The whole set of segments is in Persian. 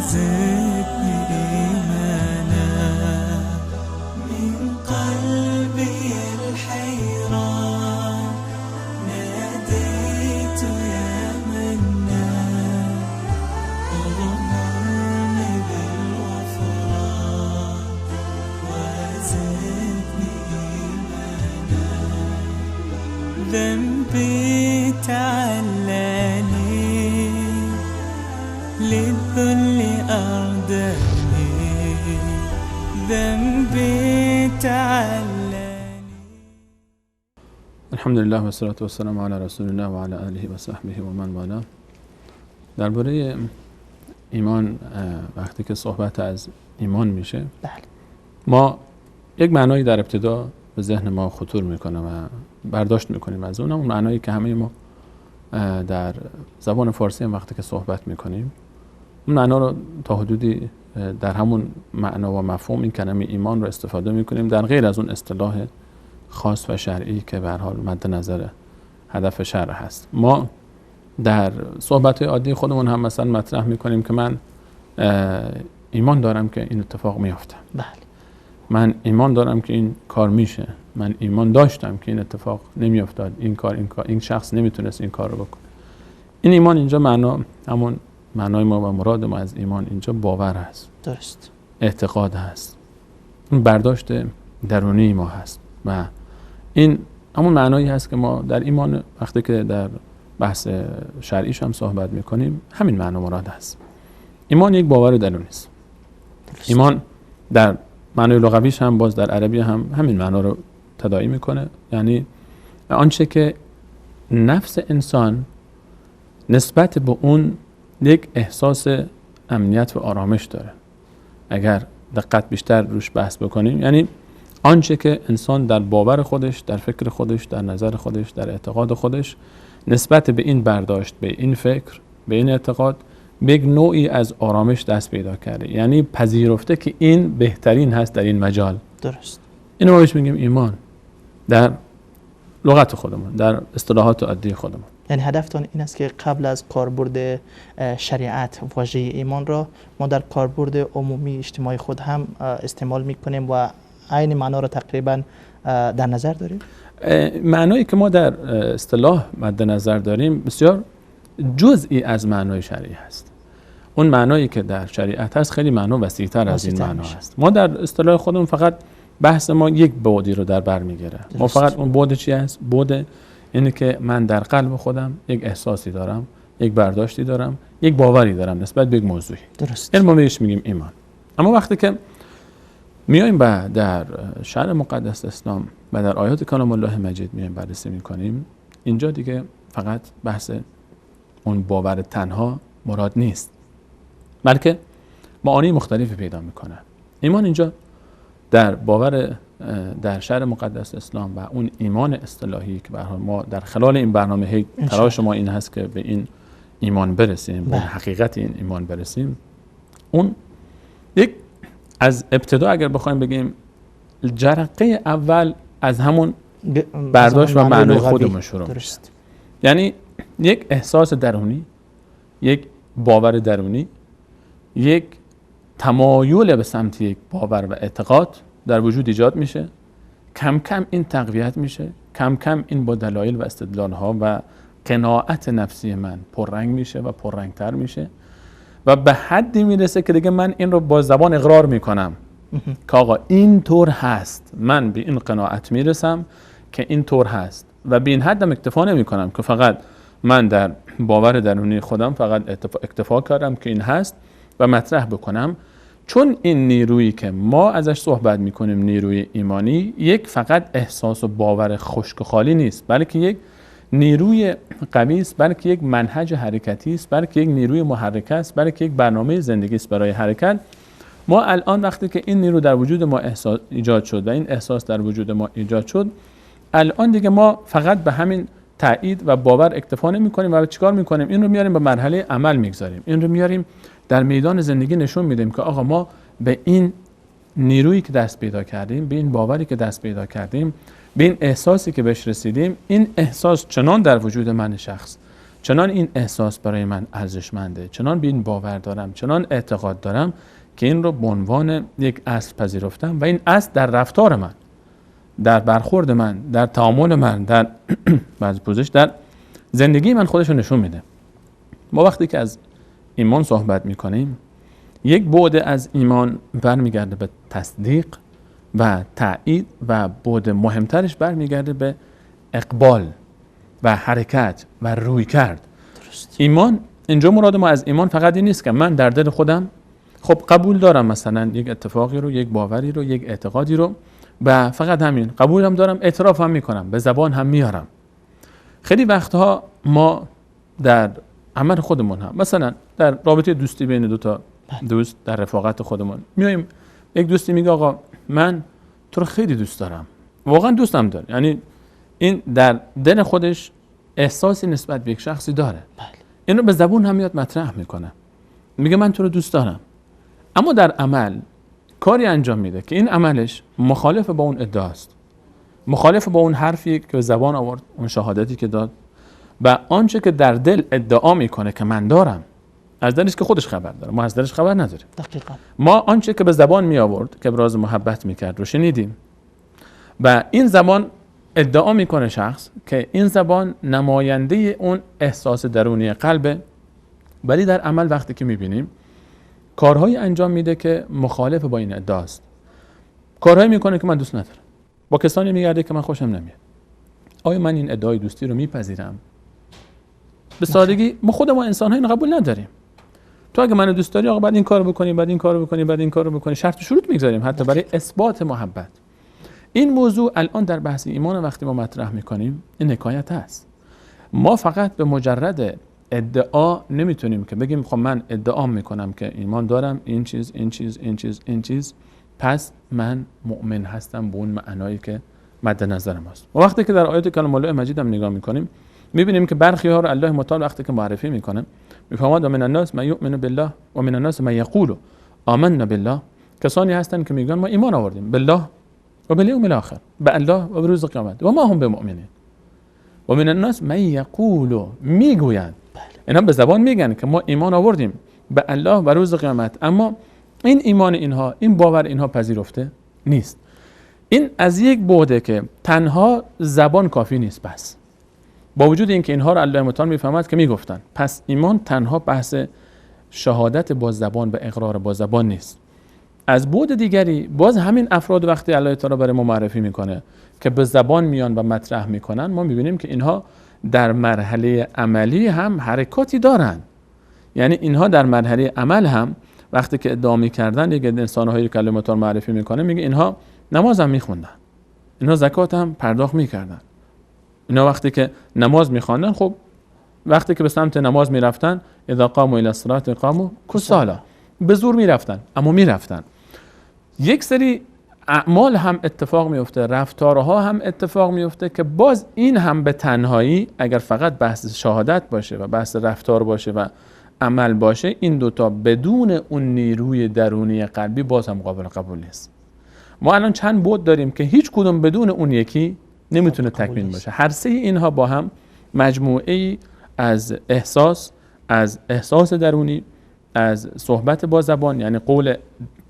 وزدني إيمانا من قلبي الحيران ناديت يا منان اغمرني بالغفران وزدني إيمانا ذنبي تعلاني للذل أرداني ذنبي تعلاني. الحمد لله و الصلاة و السلام علی رسول الله و علی آله و صحبه و من والاه. درباره ایمان وقتی که صحبت از ایمان میشه ما یک معنایی در ابتدا به ذهن ما خطور میکنه و برداشت میکنیم از اون معنایی که همه ما در زبان فارسی هم وقتی که صحبت میکنیم اون معنا رو تا حدودی در همون معنا و مفهوم این کلمه ایمان رو استفاده میکنیم در غیر از اون اصطلاح خاص و شرعی که به هر حال مد نظر هدف شرع هست. ما در صحبت عادی خودمون هم مثلا مطرح میکنیم که من ایمان دارم که این اتفاق میفته. بله. من ایمان دارم که این کار میشه. من ایمان داشتم که این اتفاق نمیافتاد. این شخص نمیتونست این کار رو بکنه. این ایمان اینجا همون معنای ما و مراد ما از ایمان اینجا باور هست. درست. اعتقاد هست. این برداشت درونی ما هست و این همون معنایی هست که ما در ایمان وقتی که در بحث شرعیش هم صحبت میکنیم همین معنا مراد هست. ایمان یک باور درونی است. ایمان در معنای لغویش هم باز در عربی هم همین معنا رو تداعی میکنه، یعنی آنچه که نفس انسان نسبت به اون یک احساس امنیت و آرامش داره. اگر دقت بیشتر روش بحث بکنیم یعنی آنچه که انسان در باور خودش، در فکر خودش، در نظر خودش، در اعتقاد خودش نسبت به این برداشت، به این فکر، به این اعتقاد به یک نوعی از آرامش دست پیدا کرده، یعنی پذیرفته که این بهترین هست در این مجال. درست. اینو ما بهش میگیم ایمان در لغت خودمون، در اصطلاحات عادی خودمون. یعنی هدفتون این است که قبل از کاربرد شریعت واژه ایمان را ما در کاربرد عمومی اجتماعی خود هم استعمال میکنیم و عین معنا را تقریبا در نظر داریم. معنایی که ما در اصطلاح مد نظر داریم بسیار جزئی از معنای شرعی هست. اون معنایی که در شریعت هست خیلی معنا وسیع‌تر از این معنا هست. ما در اصطلاح خودمون فقط بحث ما یک بعدی رو در بر میگیره. ما فقط اون بعد چی هست؟ بعد اینه که من در قلب خودم یک احساسی دارم، یک برداشتی دارم، یک باوری دارم نسبت به یک موضوعی. درست. این ما بهش میگیم ایمان. اما وقتی که میایم در شرع مقدس اسلام و در آیات کلام الله مجید میایم بررسی میکنیم، اینجا دیگه فقط بحث اون باور تنها مراد نیست، بلکه معانی مختلفی پیدا میکنه. ایمان اینجا در باور در شرع مقدس اسلام و اون ایمان اصطلاحی که به هر حال ما در خلال این برنامه تلاش ما این هست که به این ایمان برسیم، به حقیقت این ایمان برسیم، اون یک از ابتدا اگر بخوایم بگیم جرقه اول از همون برداشت و معنای خودمون شروع میشه. یعنی یک احساس درونی، یک باور درونی، یک تمایل به سمت یک باور و اعتقاد در وجود ایجاد میشه. کم کم این تقویت میشه، کم کم این با دلایل و استدلال ها و قناعت نفسی من پررنگ میشه و پررنگتر میشه و به حدی میرسه که دیگه من این رو با زبان اقرار میکنم که آقا این طور هست. من به این قناعت میرسم که این طور هست و به این حدم اکتفا نمیکنم که فقط من در باور درونی خودم فقط اکتفا کردم که این هست و مطرح بکنم، چون این نیرویی که ما ازش صحبت میکنیم، نیروی ایمانی، یک فقط احساس و باور خشک و خالی نیست، بلکه یک نیروی قوی است، بلکه یک منهج حرکتی است، بلکه یک نیروی محرک است، بلکه یک برنامه زندگی است برای حرکت. ما الان وقتی که این نیرو در وجود ما ایجاد شد و این احساس در وجود ما ایجاد شد، الان دیگه ما فقط به همین تایید و باور اکتفا نمی‌کنیم و چیکار می‌کنیم؟ این رو میاریم به مرحله عمل می‌گذاریم. این رو میاریم در میدان زندگی نشون میدیم که آقا ما به این نیرویی که دست پیدا کردیم، به این باوری که دست پیدا کردیم، به این احساسی که بهش رسیدیم، این احساس چنان در وجود من شخص چنان این احساس برای من ارزشمنده، چنان به این باور دارم، چنان اعتقاد دارم که این رو به عنوان یک اصل پذیرفتم و این اصل در رفتار من، در برخورد من، در تعامل من، در بعضی پوزش در زندگی من خودش رو نشون میده. ما وقتی که از ایمان صحبت میکنیم، یک بعد از ایمان برمیگرده به تصدیق و تایید و بعد مهمترش برمیگرده به اقبال و حرکت و روی کرد. ایمان، اینجا مراد ما از ایمان فقط این نیست که من در دل خودم خب قبول دارم مثلا یک اتفاقی رو، یک باوری رو، یک اعتقادی رو و فقط همین قبول هم دارم، اعتراف هم میکنم، به زبان هم میارم. خیلی وقتها ما در عمل خودمون هم، مثلا در رابطه دوستی بین دو تا دوست، در رفاقت خودمون میایم، یک دوستی میگه آقا من تو رو خیلی دوست دارم، واقعا دوستم داره، یعنی این در دل خودش احساسی نسبت به یک شخصی داره، اینو به زبون هم میاد مطرح میکنه، میگه من تو رو دوست دارم، اما در عمل کاری انجام میده که این عملش مخالف با اون ادعاست، مخالف با اون حرفی که به زبان آورد، اون شهادتی که داد و آنچه که در دل ادعا میکنه که من دارم، از دلش که خودش خبر داره، ما از دلش خبر نداریم. دقیقاً. ما آنچه که به زبان می آورد که ابراز محبت میکرد رو شنیدیم و این زبان ادعا میکنه شخص که این زبان نماینده اون احساس درونی قلبه، ولی در عمل وقتی که میبینیم کارهایی انجام میده که مخالف با این ادعاست، کارهایی میکنه که من دوست ندارم، با کسانی میگرده که من خوشم نمیاد. آیا من این ادعای دوستی رو میپذیرم؟ به سادگی ما خود ما انسان ها اینو قبول نداریم. تو اگه منو دوست داری آقا بعد این کارو بکنی، بعد این کارو بکنی، بعد این کارو بکنی، شرط و شروط میگذاریم حتی برای اثبات محبت. این موضوع الان در بحث ایمان وقتی ما مطرح میکنیم این حکایت هست. ما فقط به مجرد ادعا نمیتونیم که بگیم خب من ادعا میکنم که ایمان دارم، این چیز پس من مؤمن هستم به اون معنایی که مد نظرم است. و وقتی که در آیات کلام الله مجید هم نگاه میکنیم میبینیم که برخی ها رو الله متعال وقتی که معرفی میکنه میفرماد من الناس من یؤمن بالله و من الناس من یقول آمنا بالله، کسانی هستند که میگن ما ایمان آوردیم بالله و بالیوم الاخر، به الله و به روز قیامت، و ما هم بمؤمنین. و من الناس من یقول، میگویند، اینا به زبان میگن که ما ایمان آوردیم به الله و روز قیامت، اما این ایمان اینها، این باور اینها پذیرفته نیست. این از یک بعده که تنها زبان کافی نیست، بس با وجود اینکه اینها رو الله متعال میفهمد که میگفتن، پس ایمان تنها بحث شهادت با زبان و اقرار با زبان نیست. از بعد دیگری باز همین افراد وقتی الله تعالی برای ما معرفی میکنه که به زبان میان و مطرح میکنن، ما میبینیم که اینها در مرحله عملی هم حرکاتی دارن. یعنی اینها در مرحله عمل هم وقتی که ادعا میکردن، یک انسان‌هایی که الله متعال معرفی میکنه میگه اینها نماز هم میخوندن، اینها زکات هم پرداخت میکردن، اینا وقتی که نماز میخواندن، خب وقتی که به سمت نماز میرفتن اذا قاموا الی الصلاة قاموا کسالا، به زور میرفتن اما میرفتن. یک سری اعمال هم اتفاق میفته، رفتارها هم اتفاق میفته که باز این هم به تنهایی اگر فقط بحث شهادت باشه و بحث رفتار باشه و عمل باشه، این دوتا بدون اون نیروی درونی قلبی باز هم قابل قبول نیست. ما الان چند بعد داریم که هیچ کدوم بدون اون یکی نمیتونه تکمیل باشه. هر سه اینها با هم مجموعه از احساس درونی، از صحبت با زبان یعنی قول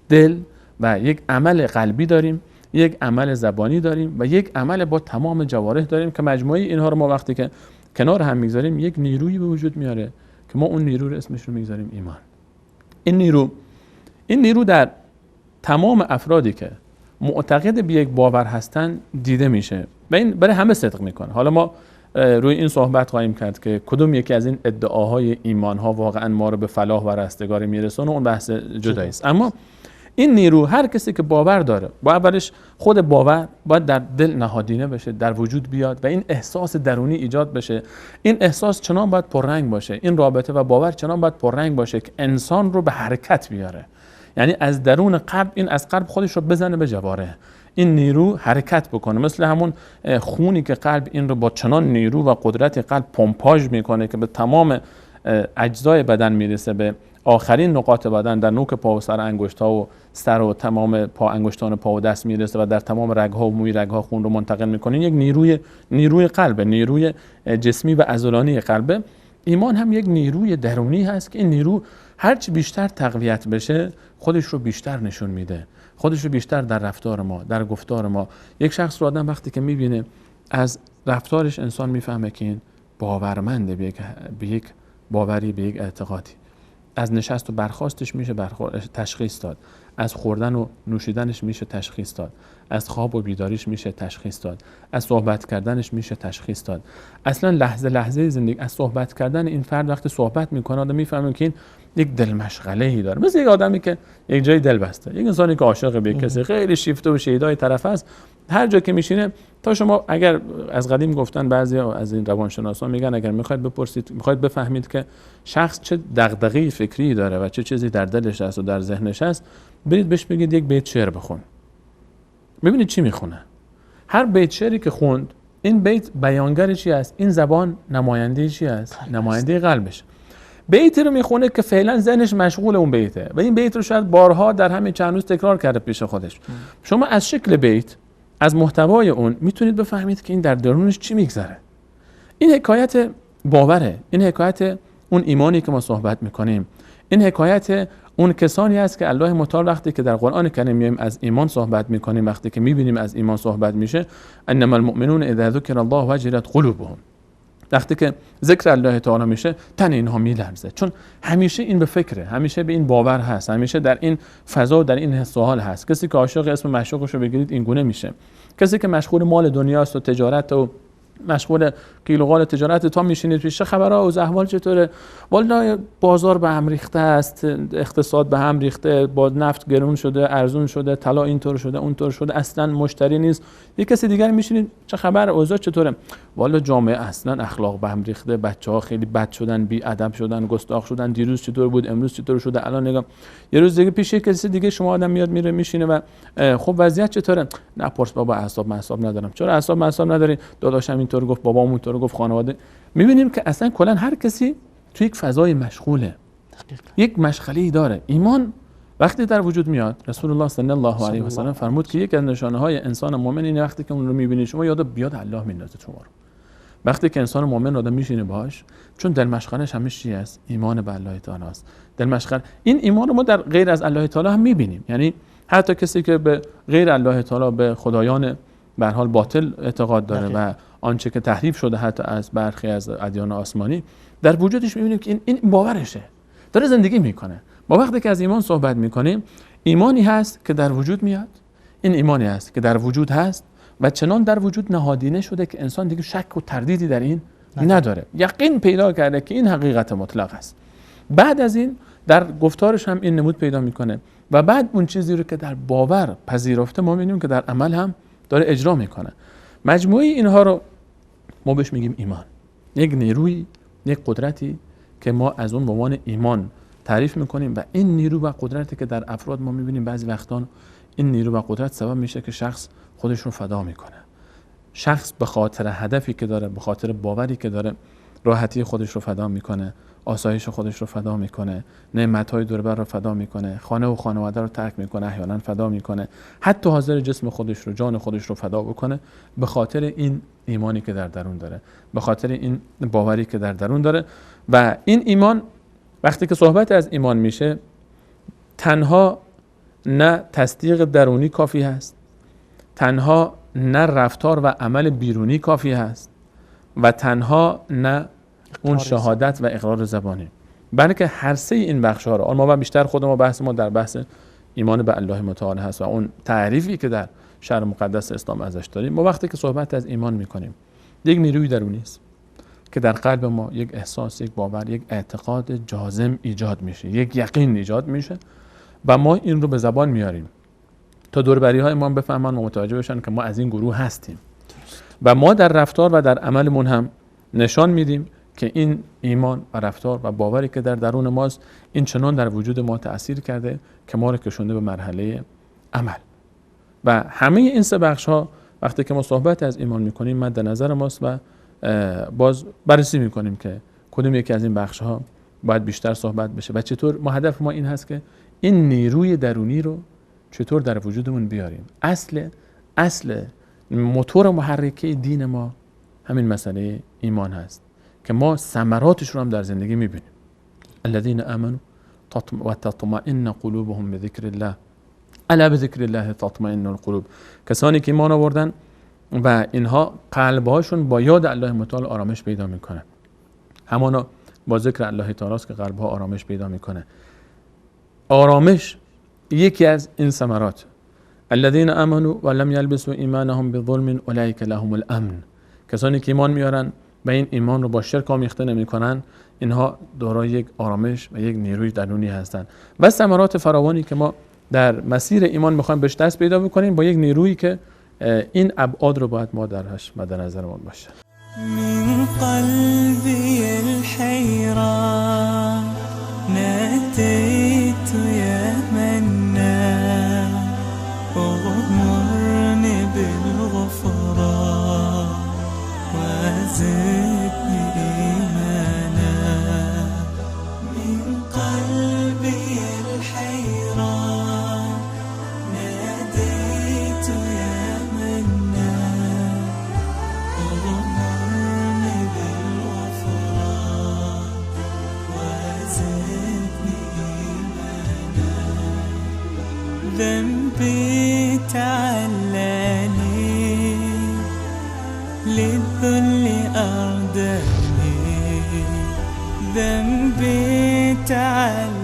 دل و یک عمل قلبی داریم، یک عمل زبانی داریم و یک عمل با تمام جوارح داریم که مجموعه اینها رو ما وقتی که کنار هم میگذاریم یک نیرویی به وجود میاره که ما اون نیرو رو اسمش رو میگذاریم ایمان. این نیرو در تمام افرادی که معتقد به یک باور هستن دیده میشه و این برای همه صدق میکنه. حالا ما روی این صحبت خواهیم کرد که کدوم یکی از این ادعاهای ایمان ها واقعا ما رو به فلاح و رستگاری میرسونه، اون بحث جدایی است. اما این نیرو هر کسی که باور داره، با اولش خود باور باید در دل نهادینه بشه، در وجود بیاد و این احساس درونی ایجاد بشه. این احساس چنان باید پررنگ باشه، این رابطه و باور چنان باید پررنگ باشه که انسان رو به حرکت بیاره، یعنی از درون قلب این از قلب خودش رو بزنه به جواره، این نیرو حرکت بکنه، مثل همون خونی که قلب این رو با چنان نیرو و قدرت قلب پمپاژ میکنه که به تمام اجزای بدن میرسه، به آخرین نقاط بدن، در نوک پا و سر انگشت‌ها و سر و تمام پا انگشتان پا و دست میرسه و در تمام رگ‌ها و موی رگ‌ها خون رو منتقل میکنه. یک نیروی قلب، نیروی جسمی و عضلانی قلب ایمان هم یک نیروی درونی هست که این نیرو هرچی بیشتر تقویت بشه خودش رو بیشتر نشون میده، خودش رو بیشتر در رفتار ما، در گفتار ما. یک شخص رو آدم وقتی که میبینه از رفتارش انسان میفهمه که این باورمنده به یک باوری، به یک اعتقادی. از نشست و برخاستش میشه تشخیص داد، از خوردن و نوشیدنش میشه تشخیص داد، از خواب و بیداریش میشه تشخیص داد، از صحبت کردنش میشه تشخیص داد. اصلا لحظه لحظه زندگی از صحبت کردن این فرد وقتی صحبت میکنه آدم میفهمه که این یک دل مشغله‌ای داره، مثل یک آدمی که یک جای دل بسته، یک انسانی که عاشق به کسی خیلی شیفته و شیدای طرف است، هر جا که میشینه. تا شما اگر از قدیم گفتن بعضی از این روانشناسان میگن اگر میخواید بپرسید، میخواید بفهمید که شخص چه دغدغه‌ای فکری داره و چه چیزی در دلش هست و در ذهنش هست، برید بهش بگید یک بیت شعر بخون، ببینید چی میخونه. هر بیت شعری که خوند، این بیت بیانگر چی است؟ این زبان نماینده چی است؟ نماینده قلبش. بیتی رو میخونه که فعلا ذهنش مشغول اون بیته و این بیت رو شاید بارها در همین چند روز تکرار کرده پیش خودش. شما از شکل بیت، از محتوای اون میتونید بفهمید که این در درونش چی میگذره. این حکایت باوره، این حکایت اون ایمانی که ما صحبت میکنیم، این حکایت اون کسانی است که الله متعال وقتی که در قرآن کریم میایم از ایمان صحبت میکنیم، وقتی که میبینیم از ایمان صحبت میشه، انما المؤمنون اذا ذکر الله وجلت قلوبهم، وقتی که ذکر الله تعالی میشه تن اینها میلرزه، چون همیشه این به فکره، همیشه به این باور هست، همیشه در این فضا و در این حس و حال هست. کسی که عاشق اسم معشوقش رو بگیرید این گونه میشه. کسی که مشغول مال دنیاست و تجارت و مشغول قیل و قال تجارت، تا میشینید پیش چه خبرها و احوال چطوره؟ والله بازار به هم ریخته است، اقتصاد به هم ریخته، با نفت گرون شده، ارزون شده، طلا اینطور شده، اونطور شده، اصلا مشتری نیست. یک کسی دیگر میشینید چه خبر، اوضاع چطوره؟ والله جامعه اصلا اخلاق به هم ریخته، بچه‌ها خیلی بد شدن، بی ادب شدن، گستاخ شدن، دیروز چطور بود، امروز چطور شده، الان نگاه. یه روز دیگه پیش یک کسی دیگه شما آدم میاد میره میشینه و خب وضعیت چطوره؟ نپرس بابا، اعصاب ندارم. چرا اعصاب نداری؟ داداشم اینطور گفت، بابام اونطور گفت، خانواده. میبینیم که اصلا کلا هر کسی توی یک فضای مشغوله، یک مشغله‌ای داره. ایمان وقتی در وجود میاد، رسول الله صلی الله علیه و سلم فرمود که یک از نشانه‌های انسان مؤمن اینه وقتی که اون رو میبینید شما بیاد الله میندازه شما رو. وقتی که انسان مؤمن آدم میشینه باهاش، چون دل مشغله‌اش همش چی است؟ ایمان به الله تعالی است. دل مشغله این ایمان رو ما در غیر از الله تعالی هم میبینیم. یعنی حتی کسی که به غیر الله تعالی، به خدایان به هر حال باطل اعتقاد داره و آنچه که تحریف شده حتی از برخی از ادیان آسمانی، در وجودش می‌بینیم که این باورشه، داره زندگی میکنه. ما وقتی که از ایمان صحبت میکنیم، ایمانی هست که در وجود میاد، این ایمانی هست که در وجود هست و چنان در وجود نهادینه شده که انسان دیگه شک و تردیدی در این نداره، یقین پیدا کرده که این حقیقت مطلق است. بعد از این در گفتارش هم این نمود پیدا میکنه و بعد اون چیزی رو که در باور پذیرفته ما می‌بینیم که در عمل هم داره اجرا میکنه. مجموعه اینها رو ما بهش میگیم ایمان. یک نیروی، یک قدرتی که ما از اون به عنوان ایمان تعریف میکنیم و این نیرو و قدرتی که در افراد ما میبینیم بعضی وقتا این نیرو و قدرت سبب میشه که شخص خودش رو فدا میکنه. شخص به خاطر هدفی که داره، به خاطر باوری که داره، راحتی خودش رو فدا میکنه، آسایش خودش رو فدا میکنه، نعمت‌های دور بر رو فدا میکنه، خانه و خانواده رو ترک میکنه، احیانا فدا میکنه، حتی حاضر جسم خودش رو، جان خودش رو فدا بکنه به خاطر این ایمانی که در درون داره، به خاطر این باوری که در درون داره. و این ایمان وقتی که صحبت از ایمان میشه، تنها نه تصدیق درونی کافی هست، تنها نه رفتار و عمل بیرونی کافی هست و تنها نه اون شهادت و اقرار زبانی، بلکه هر سه این بخش‌ها رو ما بیشتر خودمون بحث ما در بحث ایمان به الله متعال هست و اون تعریفی که در شرع مقدس اسلام ازش داریم. ما وقتی که صحبت از ایمان میکنیم، یک نیروی درونی است که در قلب ما یک احساس، یک باور، یک اعتقاد جازم ایجاد میشه، یک یقین ایجاد میشه و ما این رو به زبان میاریم تا دوربری‌های ما بفهمن و متوجه بشن که ما از این گروه هستیم و ما در رفتار و در عملمون هم نشان میدیم که این ایمان و رفتار و باوری که در درون ماست این چنان در وجود ما تأثیر کرده که ما رو کشونده به مرحله عمل. و همه این سه بخش ها وقتی که ما صحبت از ایمان میکنیم مد نظر ماست و باز بررسی میکنیم که کدوم یکی از این بخش ها باید بیشتر صحبت بشه و چطور. ما هدف ما این هست که این نیروی درونی رو چطور در وجودمون بیاریم. اصل موتور محرکه دین ما همین مسئله ایمان هست که ما ثمراتش رو هم در زندگی میبینیم. الذين آمنوا وتطمئن قلوبهم بذكر الله الا بذكر الله تطمئن القلوب. کسانی که ایمان آوردن و اینها قلبهاشون با یاد الله متعال آرامش پیدا میکنه. همانا با ذکر الله تعالی است که قلبها آرامش پیدا میکنه. آرامش یکی از این ثمرات. الذين آمنوا ولم يلبسوا ایمانهم بظلم اولئک لهم الامن. کسانی که ایمان میارن و این ایمان رو با شرک آمیخته نمیکنن، اینها دارای یک آرامش و یک نیروی درونی هستند. و ثمرات فراوانی که ما در مسیر ایمان میخوایم بهش دست پیدا بکنیم با یک نیرویی که این ابعاد رو باید ما درش مد نظرمون باشه. من قلبي الحيران ناديت يا منان اغمرني بالغفران وزدني إيمانا. من قلبي الحيران ناديت يا منان اغمرني بالغفران وزدني إيمانا. ذنبي تعلاني للذل أرداني. ذنبي تعلاني